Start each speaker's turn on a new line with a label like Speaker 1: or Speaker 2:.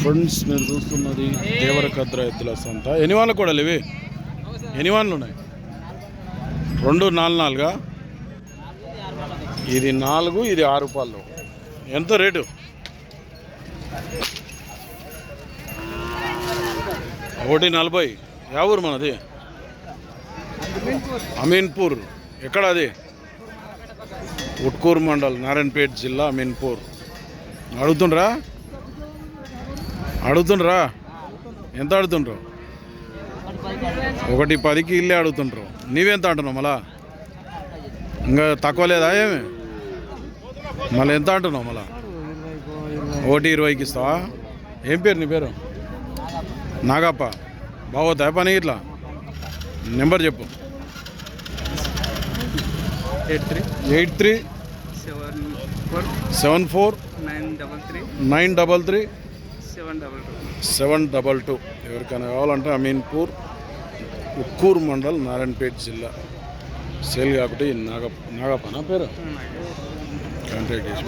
Speaker 1: Friends మీరు చూస్తున్నది దేవరకద్ర ఎద్దుల సంత. ఎన్ని వాళ్ళకు కూడా ఇవి ఎన్ని వాళ్ళు ఉన్నాయి? 2 4 4గా? ఇది 4, ఇది 6 రూపాయలు. ఎంత రేటు? ఒకటి 40. యా ఊరు మనది? అమీన్పూర్. ఎక్కడ అది? ఉట్కూరు మండల్, నారాయణపేట జిల్లా, అమీన్పూర్. అడుగుతుండ్రా ఎంత అడుగుతుండ్రు? 110కి ఇల్లే అడుగుతుండ్రు. నీవెంత అంటున్నావు? మళ్ళా ఇంకా తక్కువ లేదా ఏమి? మళ్ళీ ఎంత అంటున్నావు? మళ్ళా 120కి ఇస్తావా? ఏం పేరు నీ పేరు? నాగప్ప. బాగోతాయా పని ఇట్లా? నెంబర్ చెప్పు. 83 74 933 722. ఎవరికైనా కావాలంటే అమీన్పూర్, ఉక్కూరు మండల్, నారాయణపేట జిల్లా. సేల్ కాబట్టి నాగప్ప నా పేరు కాంటాక్ట్ చేసి